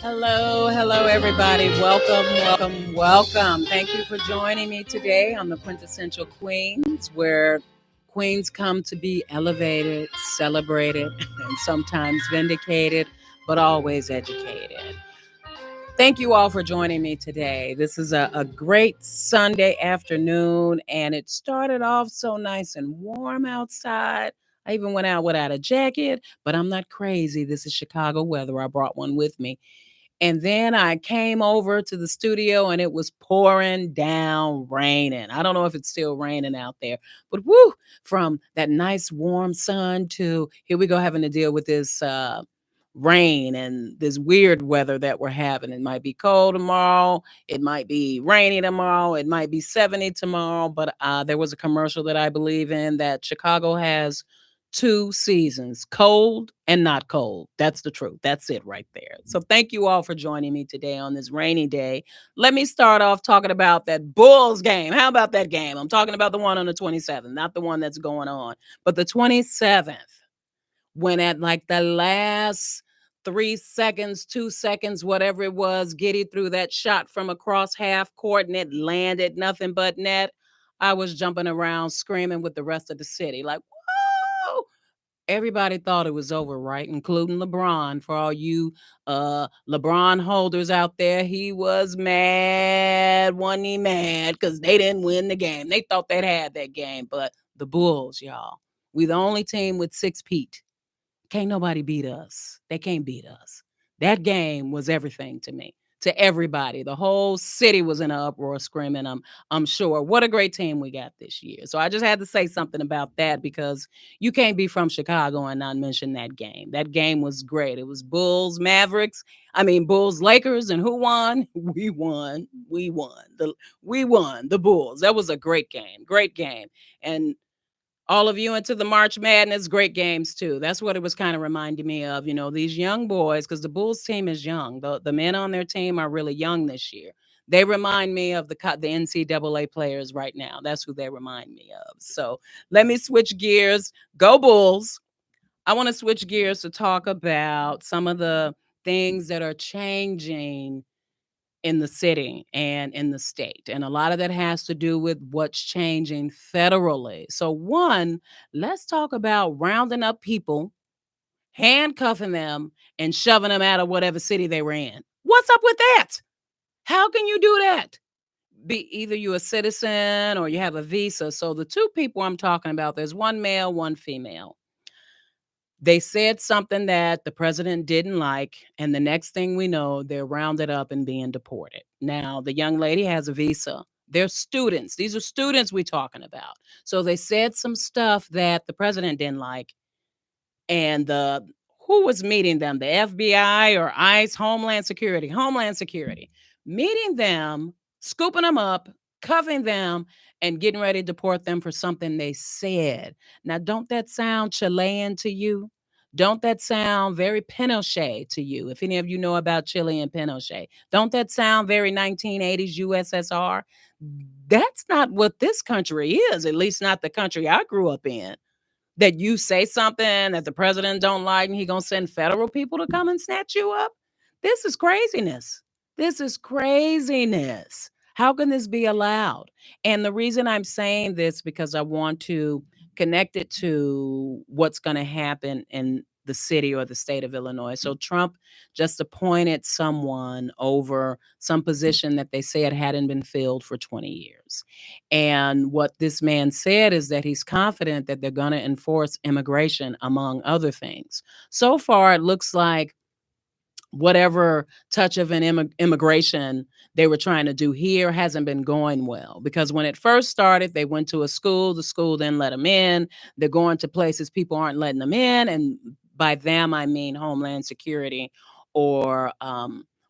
Hello, everybody. Welcome. Thank you for joining me today on the Quintessential Queens, where queens come to be elevated, celebrated, and sometimes vindicated, but always educated. Thank you all for joining me today. This is a great Sunday afternoon, and it started off so nice and warm outside. I even went out without a jacket, but I'm not crazy. This is Chicago weather. I brought one with me. And then I came over to the studio and it was pouring down raining. I don't know if it's still raining out there, but woo, from that nice warm sun to here we go having to deal with this rain and this weird weather that we're having. It might be cold tomorrow, it might be rainy tomorrow, it might be 70 tomorrow. But there was a commercial that I believe in that Chicago has two seasons, cold and not cold. That's the truth. That's it right there. So thank you all for joining me today on this rainy day. Let me start off talking about that Bulls game. How about that game? I'm talking about the one on the 27th, not the one that's going on, but the 27th, when at like the last 3 seconds, 2 seconds, whatever it was, Giddy threw that shot from across half court and it landed nothing but net. I was jumping around screaming with the rest of the city, like, whoa! Everybody thought it was over, right? Including LeBron. For all you LeBron holders out there, he was mad. Wasn't he mad? Because they didn't win the game. They thought they'd had that game. But the Bulls, y'all, we the only team with 6 feet. Can't nobody beat us. They can't beat us. That game was everything to me, to everybody. The whole city was in an uproar screaming, I'm sure. What a great team we got this year. So I just had to say something about that because you can't be from Chicago and not mention that game. That game was great. It was Bulls, Mavericks. I mean, Bulls, Lakers, and who won? We won. We won. The Bulls. That was a great game. Great game. And all of you into the March Madness, great games too. That's what it was kind of reminding me of, these young boys, because the Bulls team is young. The men on their team are really young this year. They remind me of the NCAA players right now. That's who they remind me of. So let me switch gears. Go Bulls. I want to switch gears to talk about some of the things that are changing in the city and in the state. And a lot of that has to do with what's changing federally. So, one, let's talk about rounding up people, handcuffing them, and shoving them out of whatever city they were in. What's up with that? How can you do that? Be either you a citizen or you have a visa. So the two people I'm talking about, there's one male, one female. They said something that the president didn't like, and the next thing we know, they're rounded up and being deported. Now, the young lady has a visa. They're students. These are students we're talking about. So they said some stuff that the president didn't like, and the who was meeting them? The FBI or ICE, Homeland Security, meeting them, scooping them up, cuffing them, and getting ready to deport them for something they said. Now, don't that sound Chilean to you? Don't that sound very Pinochet to you? If any of you know about Chile and Pinochet, don't that sound very 1980s USSR? That's not what this country is, at least not the country I grew up in, that you say something that the president don't like and he gonna send federal people to come and snatch you up. This is craziness. This is craziness. How can this be allowed? And the reason I'm saying this because I want to connect it to what's going to happen in the city or the state of Illinois. So Trump just appointed someone over some position that they said hadn't been filled for 20 years. And what this man said is that he's confident that they're going to enforce immigration, among other things. So far, it looks like whatever touch of an immigration they were trying to do here hasn't been going well, because when it first started, they went to a school, the school didn't let them in. They're going to places people aren't letting them in, and by them I mean Homeland Security or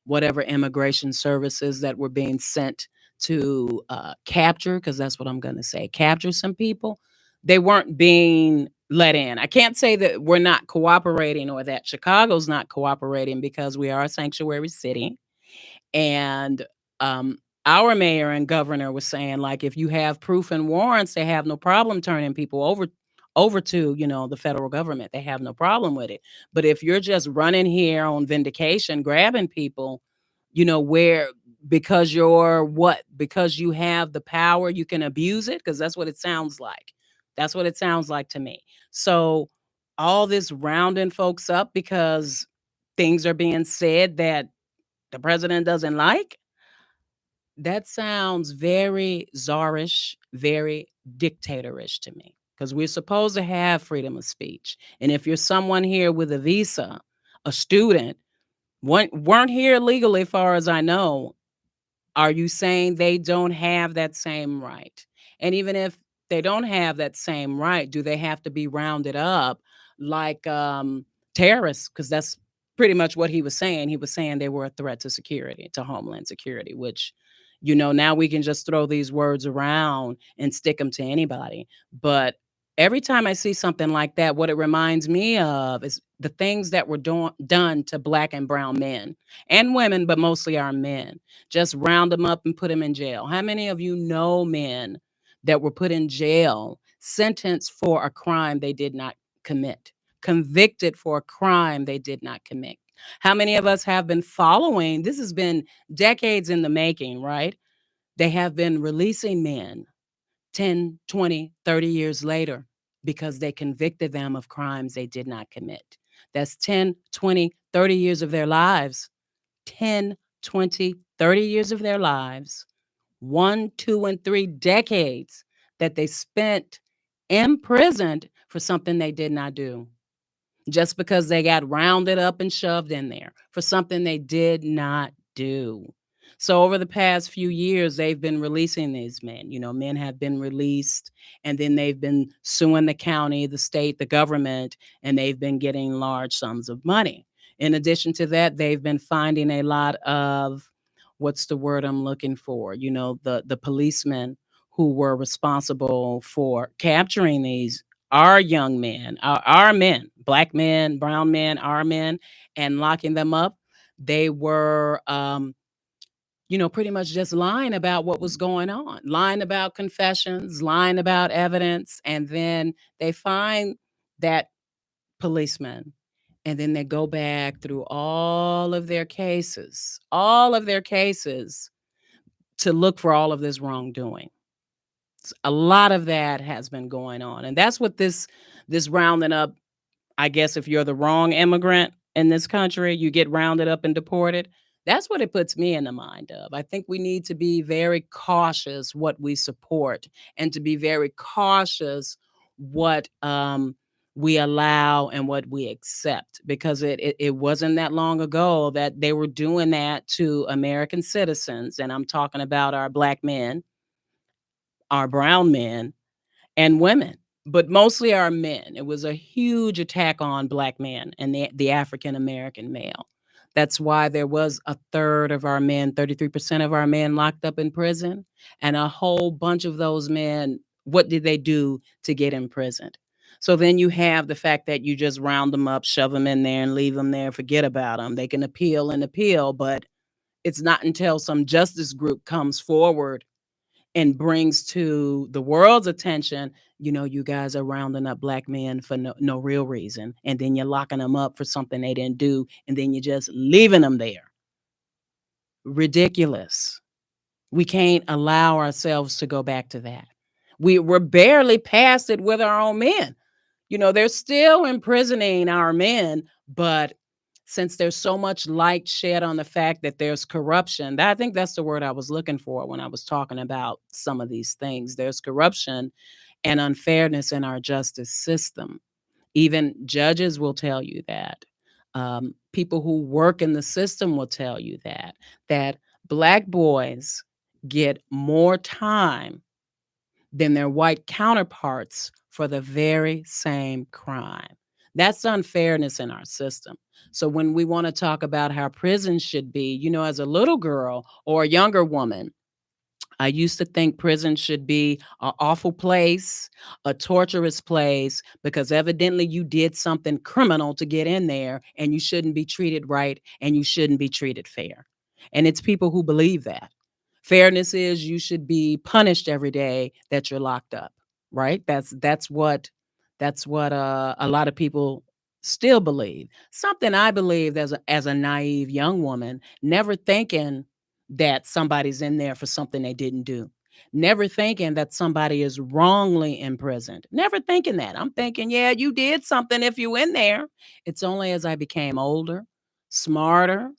whatever immigration services that were being sent to capture, because that's what I'm going to say, capture some people. They weren't being let in. I can't say that we're not cooperating or that Chicago's not cooperating, because we are a sanctuary city. And um, our mayor and governor was saying, like, if you have proof and warrants, they have no problem turning people over to, the federal government. They have no problem with it. But if you're just running here on vindication, grabbing people, where because you're what? Because you have the power, you can abuse it, because that's what it sounds like. That's what it sounds like to me. So all this rounding folks up because things are being said that the president doesn't like, that sounds very czarish, very dictatorish to me, because we're supposed to have freedom of speech. And if you're someone here with a visa, a student, weren't here legally, far as I know, are you saying they don't have that same right? And even if they don't have that same right, do they have to be rounded up like terrorists? Because that's pretty much what he was saying. He was saying they were a threat to security, to homeland security, which, now we can just throw these words around and stick them to anybody. But every time I see something like that, what it reminds me of is the things that were done to black and brown men and women, but mostly our men. Just round them up and put them in jail. How many of you know men that were put in jail, sentenced for a crime they did not commit, convicted for a crime they did not commit? How many of us have been following? This has been decades in the making, right? They have been releasing men 10, 20, 30 years later because they convicted them of crimes they did not commit. That's 10, 20, 30 years of their lives. 10, 20, 30 years of their lives, 1, 2, and 3 decades that they spent imprisoned for something they did not do, just because they got rounded up and shoved in there for something they did not do. So over the past few years, they've been releasing these men. Men have been released, and then they've been suing the county, the state, the government, and they've been getting large sums of money. In addition to that, they've been finding a lot of, what's the word I'm looking for? The policemen who were responsible for capturing these, our young men, our men, black men, brown men, our men, and locking them up. They were, pretty much just lying about what was going on, lying about confessions, lying about evidence. And then they find that policeman. And then they go back through all of their cases to look for all of this wrongdoing. A lot of that has been going on. And that's what this rounding up, I guess if you're the wrong immigrant in this country, you get rounded up and deported. That's what it puts me in the mind of. I think we need to be very cautious what we support, and to be very cautious what we allow and what we accept, because it wasn't that long ago that they were doing that to American citizens. And I'm talking about our black men, our brown men, and women, but mostly our men. It was a huge attack on black men and the African American male. That's why there was a third of our men, 33% of our men locked up in prison. And a whole bunch of those men, what did they do to get imprisoned? So then you have the fact that you just round them up, shove them in there, and leave them there, forget about them. They can appeal and appeal, but it's not until some justice group comes forward and brings to the world's attention, you guys are rounding up black men for no real reason. And then you're locking them up for something they didn't do. And then you're just leaving them there. Ridiculous. We can't allow ourselves to go back to that. We're barely past it with our own men. They're still imprisoning our men, but since there's so much light shed on the fact that there's corruption, I think that's the word I was looking for when I was talking about some of these things. There's corruption and unfairness in our justice system. Even judges will tell you that. People who work in the system will tell you that black boys get more time than their white counterparts for the very same crime. That's unfairness in our system. So when we want to talk about how prisons should be, as a little girl or a younger woman, I used to think prison should be an awful place, a torturous place, because evidently you did something criminal to get in there, and you shouldn't be treated right, and you shouldn't be treated fair. And it's people who believe that. Fairness is you should be punished every day that you're locked up, right? That's what That's what a lot of people still believe. Something I believed as a naive young woman, never thinking that somebody's in there for something they didn't do. Never thinking that somebody is wrongly imprisoned. Never thinking that. I'm thinking, yeah, you did something if you in there. It's only as I became older, smarter,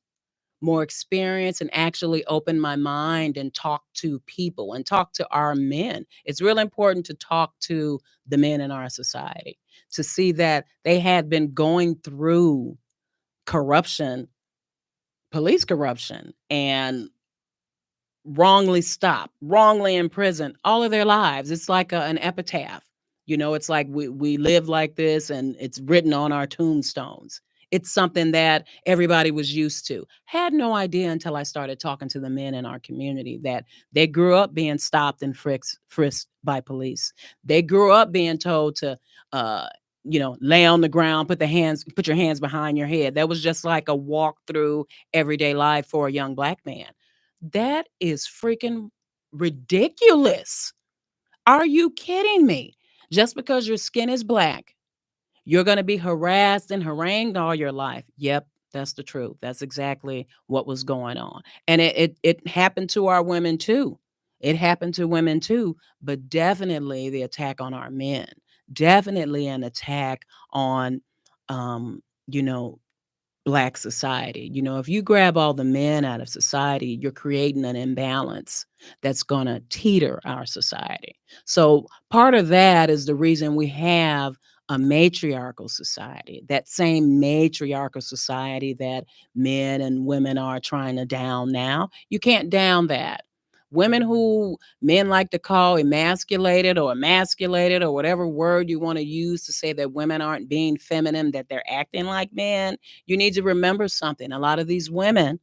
more experience, and actually open my mind and talk to people and talk to our men. It's really important to talk to the men in our society to see that they had been going through corruption, police corruption, and wrongly stopped, wrongly imprisoned all of their lives. It's like an epitaph. It's like we live like this and it's written on our tombstones. It's something that everybody was used to. Had no idea until I started talking to the men in our community that they grew up being stopped and frisked by police. They grew up being told to, uh, lay on the ground, put your hands behind your head. That was just like a walk through everyday life for a young black man. That is freaking ridiculous. Are you kidding me? Just because your skin is black, you're going to be harassed and harangued all your life. Yep, that's the truth. That's exactly what was going on. And it happened to our women too. It happened to women too, but definitely the attack on our men. Definitely an attack on um, you know, black society. If you grab all the men out of society, you're creating an imbalance that's going to teeter our society. So, part of that is the reason we have a matriarchal society, that same matriarchal society that men and women are trying to down now. You can't down that. Women who men like to call emasculated or whatever word you want to use to say that women aren't being feminine, that they're acting like men, you need to remember something. A lot of these women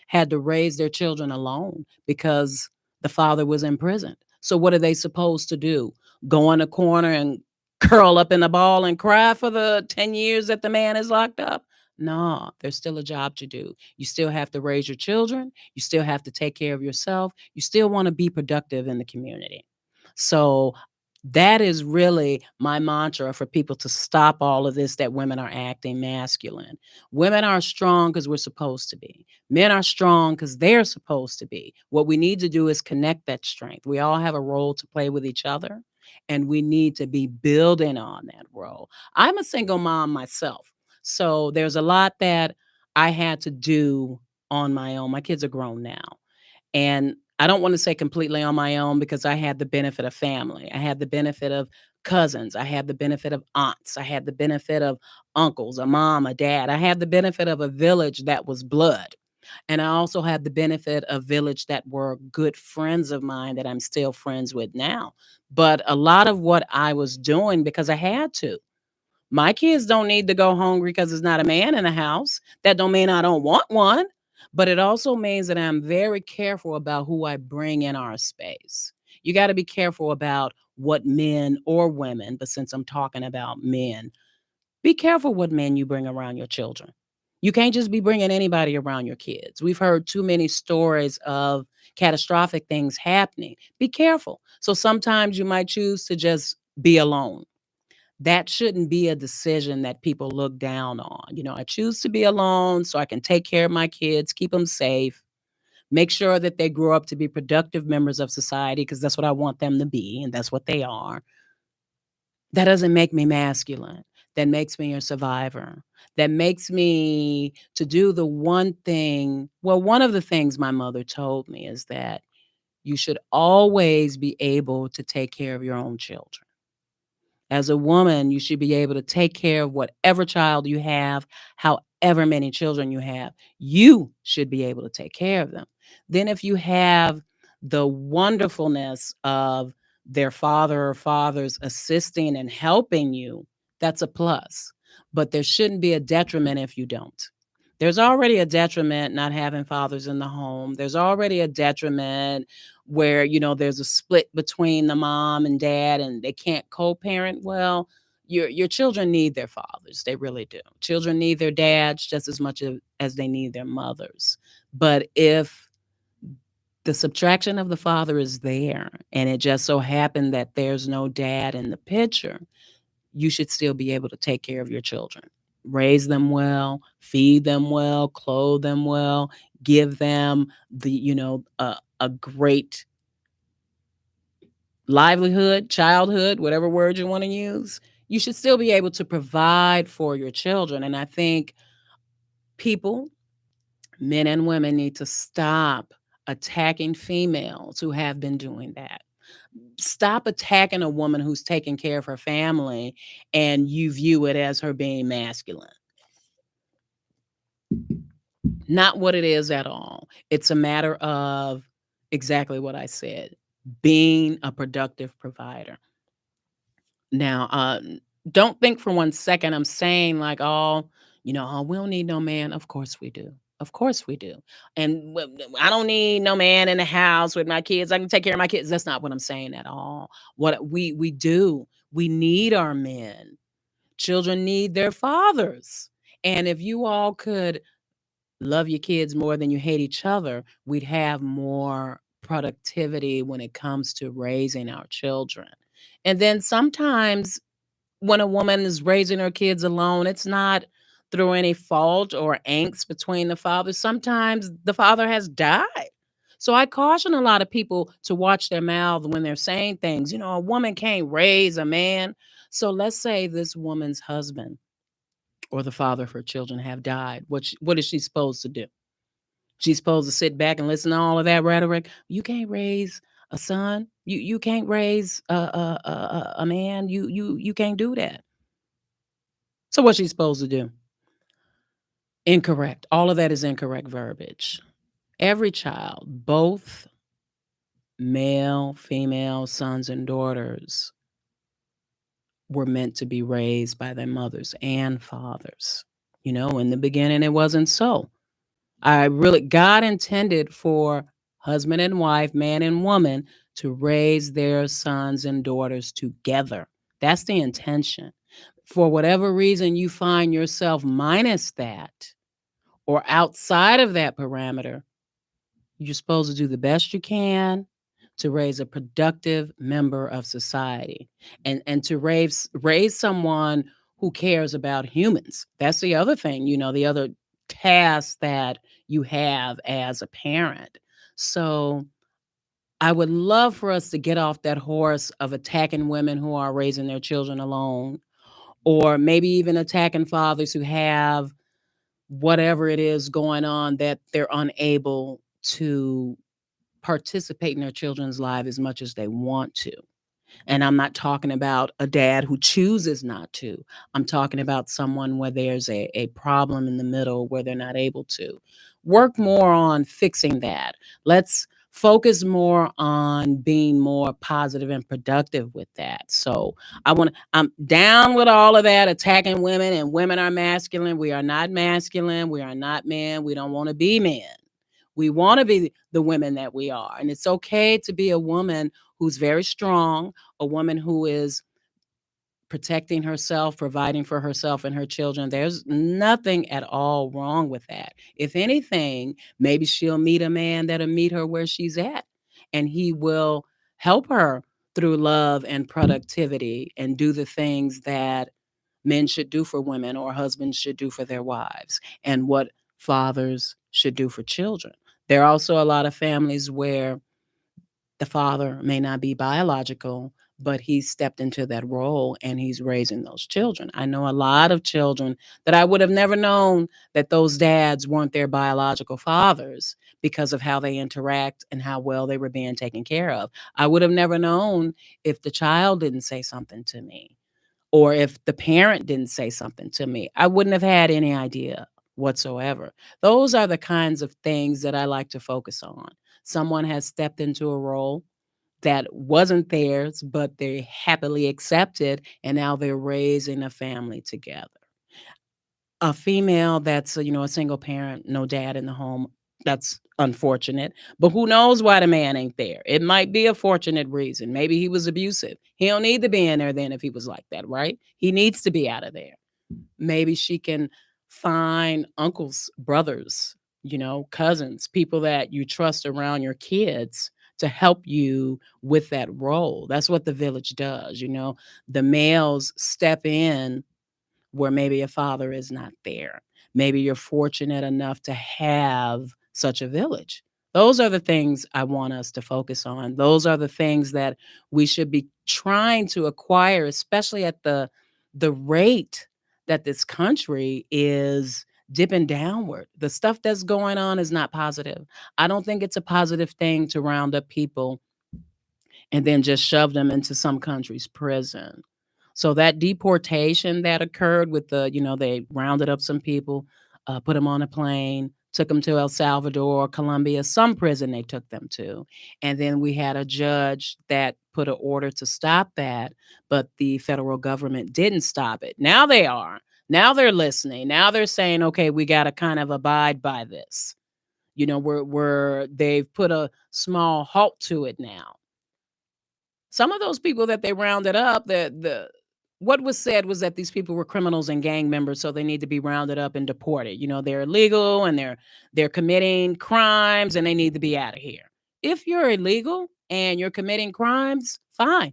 had to raise their children alone because the father was imprisoned. So what are they supposed to do? Go in a corner and curl up in a ball and cry for the 10 years that the man is locked up? No, there's still a job to do. You still have to raise your children. You still have to take care of yourself. You still want to be productive in the community. So that is really my mantra for people to stop all of this that women are acting masculine. Women are strong because we're supposed to be. Men are strong because they're supposed to be. What we need to do is connect that strength. We all have a role to play with each other, and we need to be building on that role. I'm a single mom myself, so there's a lot that I had to do on my own. My kids are grown now. And I don't want to say completely on my own because I had the benefit of family. I had the benefit of cousins. I had the benefit of aunts. I had the benefit of uncles, a mom, a dad. I had the benefit of a village that was blood. And I also had the benefit of village that were good friends of mine that I'm still friends with now. But a lot of what I was doing because I had to. My kids don't need to go hungry because there's not a man in the house. That don't mean I don't want one, but it also means that I'm very careful about who I bring in our space. You got to be careful about what men or women, but since I'm talking about men, be careful what men you bring around your children. You can't just be bringing anybody around your kids. We've heard too many stories of catastrophic things happening. Be careful. So sometimes you might choose to just be alone. That shouldn't be a decision that people look down on. I choose to be alone so I can take care of my kids, keep them safe, make sure that they grow up to be productive members of society because that's what I want them to be, and that's what they are. That doesn't make me masculine. That makes me a survivor. That makes me to do the one thing. Well, one of the things my mother told me is that you should always be able to take care of your own children. As a woman, you should be able to take care of whatever child you have, however many children you have. You should be able to take care of them. Then, if you have the wonderfulness of their father or fathers assisting and helping you, that's a plus. But there shouldn't be a detriment if you don't. There's already a detriment not having fathers in the home. There's already a detriment where, there's a split between the mom and dad and they can't co-parent. Well, your children need their fathers. They really do. Children need their dads just as much as they need their mothers. But if the subtraction of the father is there and it just so happened that there's no dad in the picture, you should still be able to take care of your children, raise them well, feed them well, clothe them well, give them a great livelihood, childhood, whatever word you want to use. You should still be able to provide for your children. And I think people, men and women, need to stop attacking females who have been doing that. Stop attacking a woman who's taking care of her family and you view it as her being masculine. Not what it is at all. It's a matter of exactly what I said, being a productive provider. Now, don't think for one second I'm saying like, oh, oh, we don't need no man. Of course we do. Of course we do. And I don't need no man in the house with my kids. I can take care of my kids. That's not what I'm saying at all. What we do, we need our men. Children need their fathers. And if you all could love your kids more than you hate each other, we'd have more productivity when it comes to raising our children. And then sometimes when a woman is raising her kids alone, it's not through any fault or angst between the fathers. Sometimes the father has died. So I caution a lot of people to watch their mouth when they're saying things. A woman can't raise a man. So let's say this woman's husband or the father of her children have died. What is she supposed to do? She's supposed to sit back and listen to all of that rhetoric. You can't raise a son. You can't raise a man. You can't do that. So what's she supposed to do? Incorrect. All of that is incorrect verbiage. Every child, both male, female, sons and daughters, were meant to be raised by their mothers and fathers. In the beginning, it wasn't so. God intended for husband and wife, man and woman, to raise their sons and daughters together. That's the intention. For whatever reason you find yourself minus that or outside of that parameter, you're supposed to do the best you can to raise a productive member of society and to raise someone who cares about humans. That's the other thing, the other task that you have as a parent. So I would love for us to get off that horse of attacking women who are raising their children alone, or maybe even attacking fathers who have whatever it is going on that they're unable to participate in their children's life as much as they want to. And I'm not talking about a dad who chooses not to. I'm talking about someone where there's a problem in the middle where they're not able to. Work more on fixing that. Let's focus more on being more positive and productive with that. So I'm down with all of that, attacking women and women are masculine. We are not masculine. We are not men. We don't want to be men. We want to be the women that we are. And it's okay to be a woman who's very strong, a woman who is protecting herself, providing for herself and her children. There's nothing at all wrong with that. If anything, maybe she'll meet a man that'll meet her where she's at, and he will help her through love and productivity and do the things that men should do for women or husbands should do for their wives and what fathers should do for children. There are also a lot of families where the father may not be biological, but he's stepped into that role and he's raising those children. I know a lot of children that I would have never known that those dads weren't their biological fathers because of how they interact and how well they were being taken care of. I would have never known if the child didn't say something to me or if the parent didn't say something to me. I wouldn't have had any idea whatsoever. Those are the kinds of things that I like to focus on. Someone has stepped into a role that wasn't theirs, but they happily accepted, and now they're raising a family together. A female that's a single parent, no dad in the home, that's unfortunate. But who knows why the man ain't there? It might be a fortunate reason. Maybe he was abusive. He don't need to be in there then if he was like that, right? He needs to be out of there. Maybe she can find uncles, brothers, cousins, people that you trust around your kids to help you with that role. That's what the village does. The males step in where maybe a father is not there. Maybe you're fortunate enough to have such a village. Those are the things I want us to focus on. Those are the things that we should be trying to acquire, especially at the rate that this country is dipping downward. The stuff that's going on is not positive. I don't think it's a positive thing to round up people and then just shove them into some country's prison. So that deportation that occurred with they rounded up some people, put them on a plane, took them to El Salvador, Colombia, some prison they took them to. And then we had a judge that put an order to stop that, but the federal government didn't stop it. Now they are. Now they're listening. Now they're saying, okay, we got to kind of abide by this. They've put a small halt to it now. Some of those people that they rounded up, the what was said was that these people were criminals and gang members, so they need to be rounded up and deported. They're illegal and they're committing crimes and they need to be out of here. If you're illegal and you're committing crimes, fine.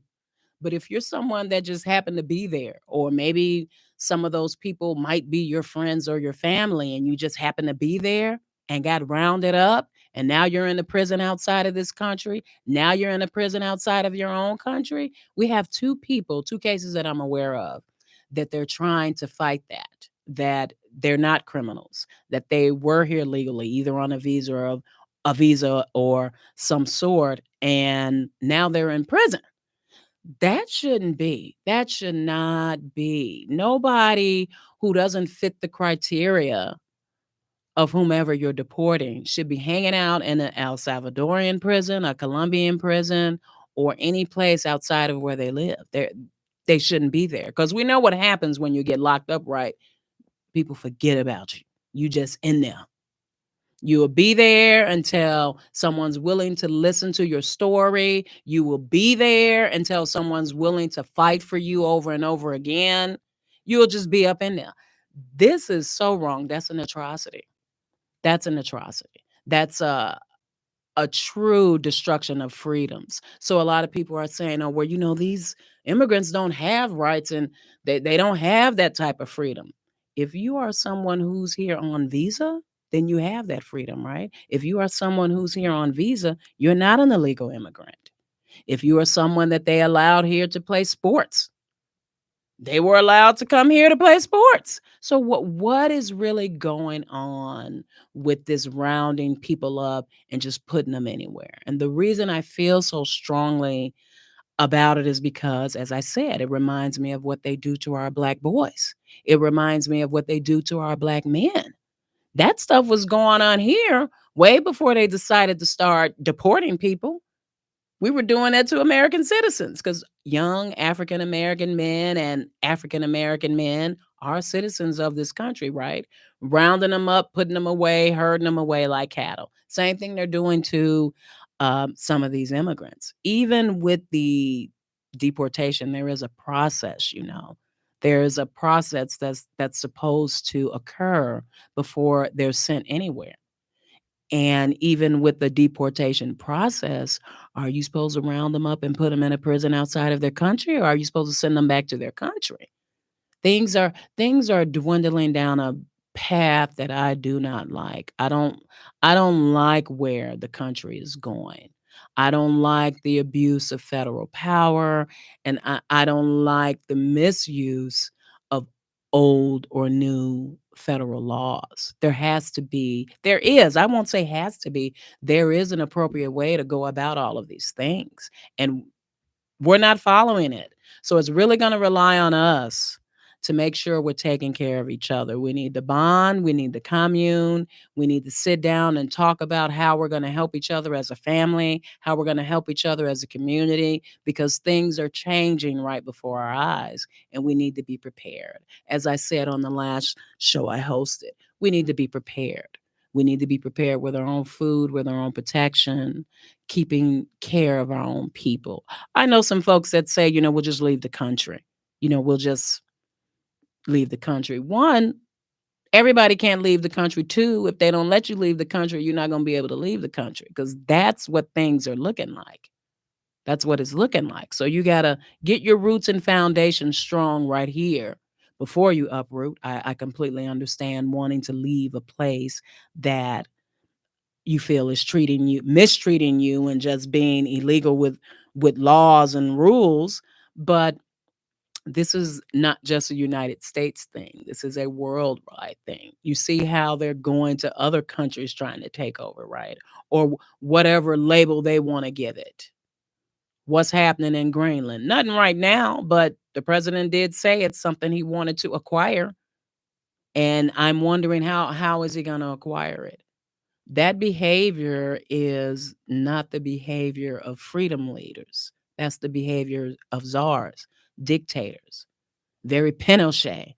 But if you're someone that just happened to be there, or maybe some of those people might be your friends or your family, and you just happen to be there and got rounded up, and now you're in a prison outside of this country, now you're in a prison outside of your own country. We have two cases that I'm aware of, that they're trying to fight that they're not criminals, that they were here legally, either on a visa or some sort, and now they're in prison. That shouldn't be. That should not be. Nobody who doesn't fit the criteria of whomever you're deporting should be hanging out in an El Salvadorian prison, a Colombian prison, or any place outside of where they live. They shouldn't be there, because we know what happens when you get locked up, right? People forget about you. You just in there. You will be there until someone's willing to listen to your story. You will be there until someone's willing to fight for you over and over again. You'll just be up in there. This is so wrong. That's an atrocity. That's an atrocity. That's a true destruction of freedoms. So a lot of people are saying, oh, well, these immigrants don't have rights and they don't have that type of freedom. If you are someone who's here on visa, then you have that freedom, right? If you are someone who's here on visa, you're not an illegal immigrant. If you are someone that they allowed here to play sports, they were allowed to come here to play sports. So what is really going on with this rounding people up and just putting them anywhere? And the reason I feel so strongly about it is because, as I said, it reminds me of what they do to our Black boys. It reminds me of what they do to our Black men. That stuff was going on here way before they decided to start deporting people. We were doing that to American citizens, because young African American men and African American men are citizens of this country, right? Rounding them up, putting them away, herding them away like cattle. Same thing they're doing to some of these immigrants. Even with the deportation, there is a process. There is a process that's supposed to occur before they're sent anywhere. And even with the deportation process, are you supposed to round them up and put them in a prison outside of their country, or are you supposed to send them back to their country? Things are dwindling down a path that I do not like. I don't like where the country is going. I don't like the abuse of federal power, and I don't like the misuse of old or new federal laws. I won't say has to be, there is an appropriate way to go about all of these things. And we're not following it. So it's really going to rely on us to make sure we're taking care of each other. We need the bond, we need the commune, we need to sit down and talk about how we're going to help each other as a family, how we're going to help each other as a community, because things are changing right before our eyes and we need to be prepared. As I said on the last show I hosted, we need to be prepared. We need to be prepared with our own food, with our own protection, keeping care of our own people. I know some folks that say, we'll just leave the country. We'll just leave the country. One, Everybody can't leave the country too. If they don't let you leave the country, you're not going to be able to leave the country, because that's what things are looking like. That's what it's looking like. So you got to get your roots and foundation strong right here before you uproot. I completely understand wanting to leave a place that you feel is mistreating you, and just being illegal with laws and rules. But this is not just a United States thing. This is a worldwide thing. You see how they're going to other countries trying to take over, right? Or whatever label they want to give it. What's happening in Greenland? Nothing right now, but the president did say it's something he wanted to acquire. And I'm wondering how is he going to acquire it? That behavior is not the behavior of freedom leaders. That's the behavior of czars, dictators, very Pinochet,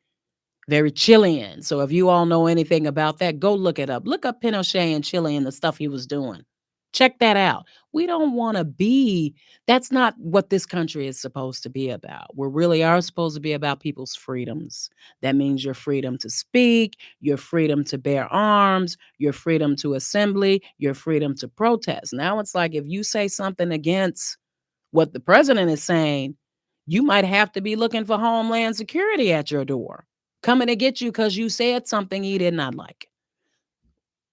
very Chilean. So if you all know anything about that, go look it up. Look up Pinochet and Chile and the stuff he was doing. Check that out. We don't want to be, that's not what this country is supposed to be about. We really are supposed to be about people's freedoms. That means your freedom to speak, your freedom to bear arms, your freedom to assembly, your freedom to protest. Now it's like if you say something against what the president is saying, you might have to be looking for Homeland Security at your door, coming to get you because you said something he did not like.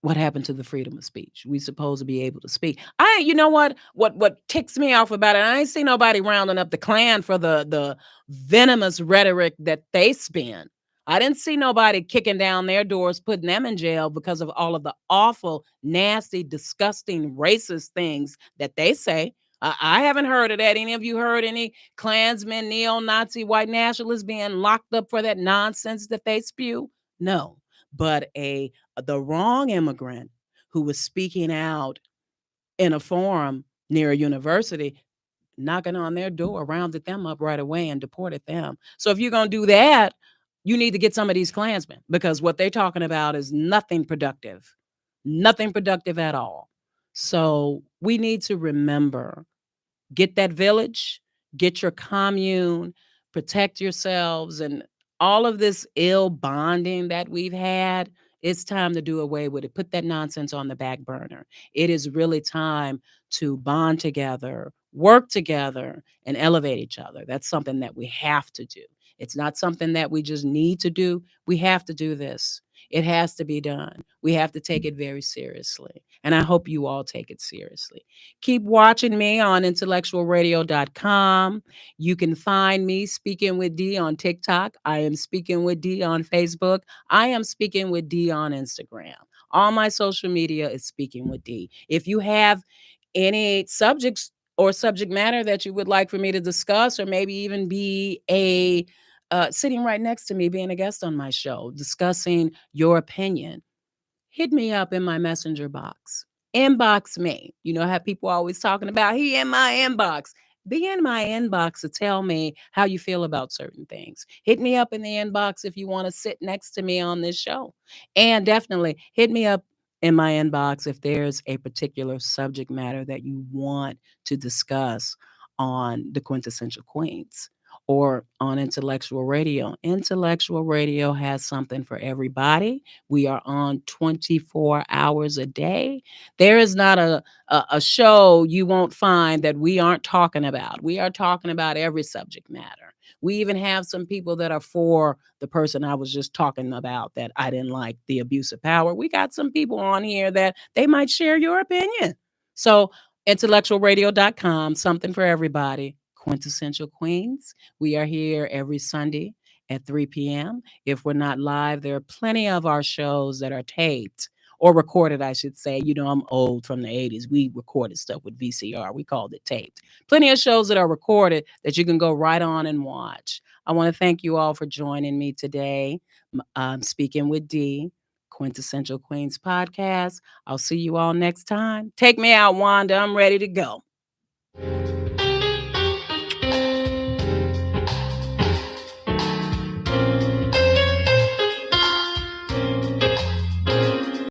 What happened to the freedom of speech? We supposed to be able to speak. You know what ticks me off about it? I ain't see nobody rounding up the Klan for the venomous rhetoric that they spin. I didn't see nobody kicking down their doors, putting them in jail because of all of the awful, nasty, disgusting, racist things that they say. I haven't heard of that. Any of you heard any Klansmen, neo-Nazi, white nationalists being locked up for that nonsense that they spew? No. But the wrong immigrant who was speaking out in a forum near a university, knocking on their door, rounded them up right away and deported them. So if you're going to do that, you need to get some of these Klansmen, because what they're talking about is nothing productive at all. So we need to remember, get that village, get your commune, protect yourselves, and all of this ill bonding that we've had. It's time to do away with it. Put that nonsense on the back burner. It is really time to bond together, work together, and elevate each other. That's something that we have to do. It's not something that we just need to do. We have to do this. It has to be done. We have to take it very seriously. And I hope you all take it seriously. Keep watching me on IntellectualRadio.com. You can find me Speaking with D on TikTok. I am Speaking with D on Facebook. I am Speaking with D on Instagram. All my social media is Speaking with D. If you have any subjects or subject matter that you would like for me to discuss, or maybe even be sitting right next to me, being a guest on my show, discussing your opinion, hit me up in my messenger box. Inbox me. You know how people always talking about, he in my inbox. Be in my inbox to tell me how you feel about certain things. Hit me up in the inbox if you want to sit next to me on this show. And definitely hit me up in my inbox if there's a particular subject matter that you want to discuss on the Quintessential Queens or on Intellectual Radio. Intellectual Radio has something for everybody. We are on 24 hours a day. There is not a show you won't find that we aren't talking about. We are talking about every subject matter. We even have some people that are for the person I was just talking about that I didn't like, the abuse of power. We got some people on here that they might share your opinion. So, intellectualradio.com, something for everybody. Quintessential Queens. We are here every Sunday at 3 p.m. If we're not live, there are plenty of our shows that are taped or recorded, I should say. You know, I'm old from the 80s. We recorded stuff with VCR. We called it taped. Plenty of shows that are recorded that you can go right on and watch. I want to thank you all for joining me today. Speaking with D, Quintessential Queens podcast. I'll see you all next time. Take me out, Wanda. I'm ready to go.